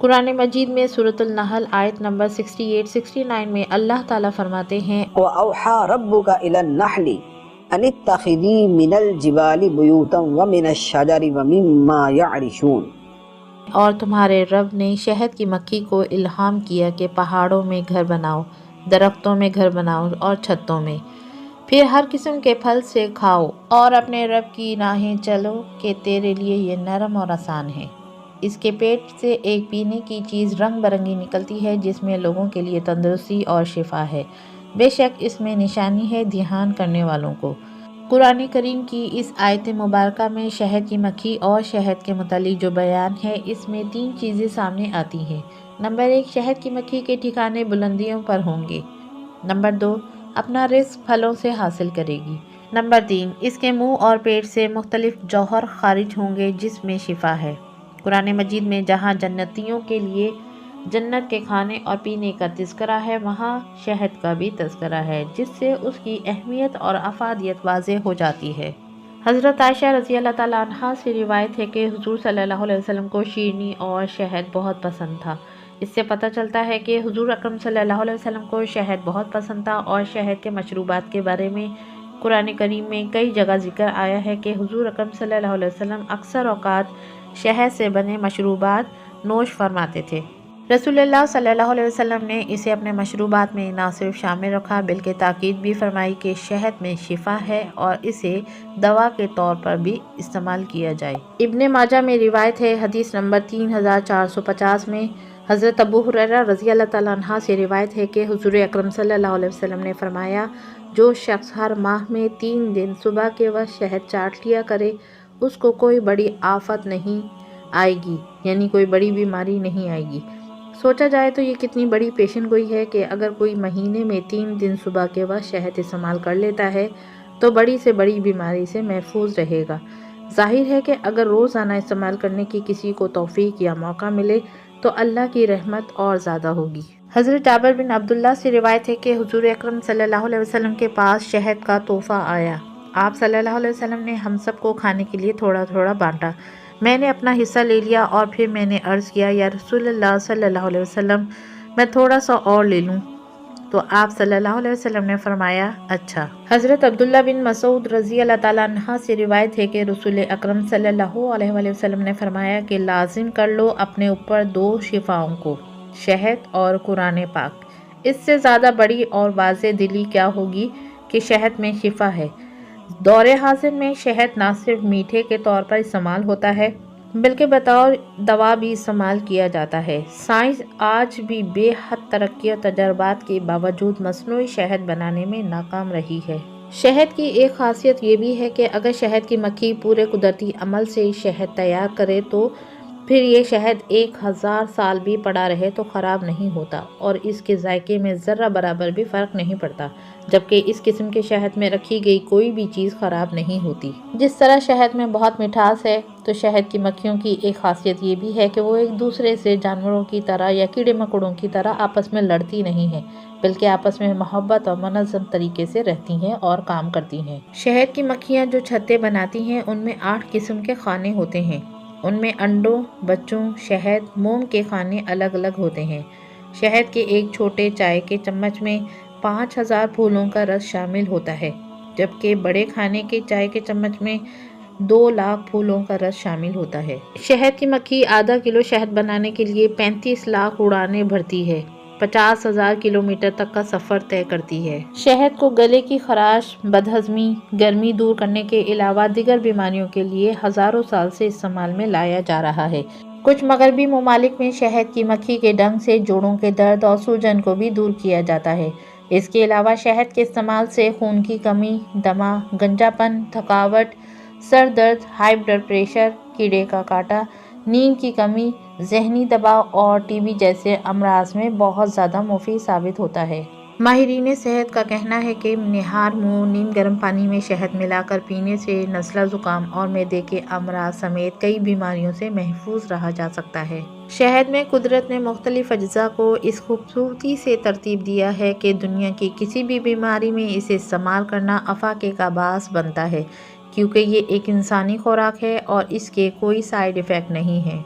قرآن مجید میں سورۃ النحل آیت نمبر 68-69 میں اللہ تعالیٰ فرماتے ہیں وَأَوْحَى رَبُّكَ إِلَى النَّحْلِ أَنِ اتَّخِذِي مِنَ الْجِبَالِ بُيُوتًا وَمِنَ الشَّجَرِ وَمِمَّا يَعْرِشُونَ، اور تمہارے رب نے شہد کی مکھی کو الہام کیا کہ پہاڑوں میں گھر بناؤ، درختوں میں گھر بناؤ اور چھتوں میں، پھر ہر قسم کے پھل سے کھاؤ اور اپنے رب کی راہیں چلو کہ تیرے لیے یہ نرم اور آسان ہے۔ اس کے پیٹ سے ایک پینے کی چیز رنگ برنگی نکلتی ہے جس میں لوگوں کے لیے تندرستی اور شفا ہے، بے شک اس میں نشانی ہے دھیان کرنے والوں کو۔ قرآن کریم کی اس آیت مبارکہ میں شہد کی مکھی اور شہد کے متعلق جو بیان ہے، اس میں 3 چیزیں سامنے آتی ہیں۔ نمبر 1، شہد کی مکھی کے ٹھکانے بلندیوں پر ہوں گے۔ نمبر 2، اپنا رزق پھلوں سے حاصل کرے گی۔ نمبر 3، اس کے منہ اور پیٹ سے مختلف جوہر خارج ہوں گے جس میں شفا ہے۔ قرآن مجید میں جہاں جنتیوں کے لیے جنت کے کھانے اور پینے کا تذکرہ ہے، وہاں شہد کا بھی تذکرہ ہے، جس سے اس کی اہمیت اور افادیت واضح ہو جاتی ہے۔ حضرت عائشہ رضی اللہ تعالیٰ عنہا سے روایت ہے کہ حضور صلی اللہ علیہ وسلم کو شیرنی اور شہد بہت پسند تھا۔ اس سے پتہ چلتا ہے کہ حضور اکرم صلی اللہ علیہ وسلم کو شہد بہت پسند تھا، اور شہد کے مشروبات کے بارے میں قرآن کریم میں کئی جگہ ذکر آیا ہے کہ حضور اکرم صلی اللہ علیہ وسلم اکثر اوقات شہد سے بنے مشروبات نوش فرماتے تھے۔ رسول اللہ صلی اللہ علیہ وسلم نے اسے اپنے مشروبات میں نہ صرف شامل رکھا بلکہ تاکید بھی فرمائی کہ شہد میں شفا ہے اور اسے دوا کے طور پر بھی استعمال کیا جائے۔ ابن ماجہ میں روایت ہے، حدیث نمبر 3450 میں حضرت ابو ہریرہ رضی اللہ تعالیٰ عنہ سے روایت ہے کہ حضور اکرم صلی اللہ علیہ وسلم نے فرمایا، جو شخص ہر ماہ میں 3 دن صبح کے وقت شہد چاٹ لیا کرے، اس کو کوئی بڑی آفت نہیں آئے گی، یعنی کوئی بڑی بیماری نہیں آئے گی۔ سوچا جائے تو یہ کتنی بڑی پیشن گوئی ہے کہ اگر کوئی مہینے میں 3 دن صبح کے وقت شہد استعمال کر لیتا ہے تو بڑی سے بڑی بیماری سے محفوظ رہے گا۔ ظاہر ہے کہ اگر روزانہ استعمال کرنے کی کسی کو توفیق یا موقع ملے تو اللہ کی رحمت اور زیادہ ہوگی۔ حضرت جابر بن عبداللہ سے روایت ہے کہ حضور اکرم صلی اللہ علیہ وسلم کے پاس شہد کا تحفہ آیا۔ آپ صلی اللہ علیہ وسلم نے ہم سب کو کھانے کے لیے تھوڑا تھوڑا بانٹا۔ میں نے اپنا حصہ لے لیا اور پھر میں نے عرض کیا، یا رسول اللہ صلی اللہ علیہ وسلم، میں تھوڑا سا اور لے لوں؟ تو آپ صلی اللہ علیہ وسلم نے فرمایا، اچھا۔ حضرت عبداللہ بن مسعود رضی اللہ تعالیٰ عنہ سے روایت ہے کہ رسول اکرم صلی اللہ علیہ وسلم نے فرمایا کہ لازم کر لو اپنے اوپر 2 شفاؤں کو، شہد اور قرآن پاک۔ اس سے زیادہ بڑی اور واضح دلی کیا ہوگی کہ شہد میں شفا ہے۔ دور حاضر میں شہد نہ صرف میٹھے کے طور پر استعمال ہوتا ہے بلکہ بطور دوا بھی استعمال کیا جاتا ہے۔ سائنس آج بھی بے حد ترقی اور تجربات کے باوجود مصنوعی شہد بنانے میں ناکام رہی ہے۔ شہد کی ایک خاصیت یہ بھی ہے کہ اگر شہد کی مکھی پورے قدرتی عمل سے شہد تیار کرے تو پھر یہ شہد 1000 سال بھی پڑا رہے تو خراب نہیں ہوتا اور اس کے ذائقے میں ذرہ برابر بھی فرق نہیں پڑتا، جبکہ اس قسم کے شہد میں رکھی گئی کوئی بھی چیز خراب نہیں ہوتی۔ جس طرح شہد میں بہت مٹھاس ہے، تو شہد کی مکھیوں کی ایک خاصیت یہ بھی ہے کہ وہ ایک دوسرے سے جانوروں کی طرح یا کیڑے مکوڑوں کی طرح آپس میں لڑتی نہیں ہیں، بلکہ آپس میں محبت اور منظم طریقے سے رہتی ہیں اور کام کرتی ہیں۔ شہد کی مکھیاں جو چھتیں بناتی ہیں ان میں 8 قسم کے خانے ہوتے ہیں۔ ان میں انڈوں، بچوں، شہد، موم کے خانے الگ الگ ہوتے ہیں۔ شہد کے ایک چھوٹے چائے کے چمچ میں 5000 پھولوں کا رس شامل ہوتا ہے، جبکہ بڑے کھانے کے چائے کے چمچ میں 2 لاکھ پھولوں کا رس شامل ہوتا ہے۔ شہد کی مکھی آدھا کلو شہد بنانے کے لیے 35 لاکھ اڑانیں بھرتی ہے، 50,000 کلومیٹر تک کا سفر طے کرتی ہے۔ شہد کو گلے کی خراش، بدہضمی، گرمی دور کرنے کے علاوہ دیگر بیماریوں کے لیے ہزاروں سال سے استعمال میں لایا جا رہا ہے۔ کچھ مغربی ممالک میں شہد کی مکھی کے ڈنک سے جوڑوں کے درد اور سوجن کو بھی دور کیا جاتا ہے۔ اس کے علاوہ شہد کے استعمال سے خون کی کمی، دمہ، گنجا پن، تھکاوٹ، سر درد، ہائی بلڈ پریشر، کیڑے کا کاٹا، نیند کی کمی، ذہنی دباؤ اور ٹی بی جیسے امراض میں بہت زیادہ مفید ثابت ہوتا ہے۔ ماہرین صحت کا کہنا ہے کہ نہار منہ نیم گرم پانی میں شہد ملا کر پینے سے نزلہ زکام اور معدے کے امراض سمیت کئی بیماریوں سے محفوظ رہا جا سکتا ہے۔ شہد میں قدرت نے مختلف اجزاء کو اس خوبصورتی سے ترتیب دیا ہے کہ دنیا کی کسی بھی بیماری میں اسے استعمال کرنا افاقے کا باعث بنتا ہے، کیونکہ یہ ایک انسانی خوراک ہے اور اس کے کوئی سائیڈ ایفیکٹ نہیں ہیں۔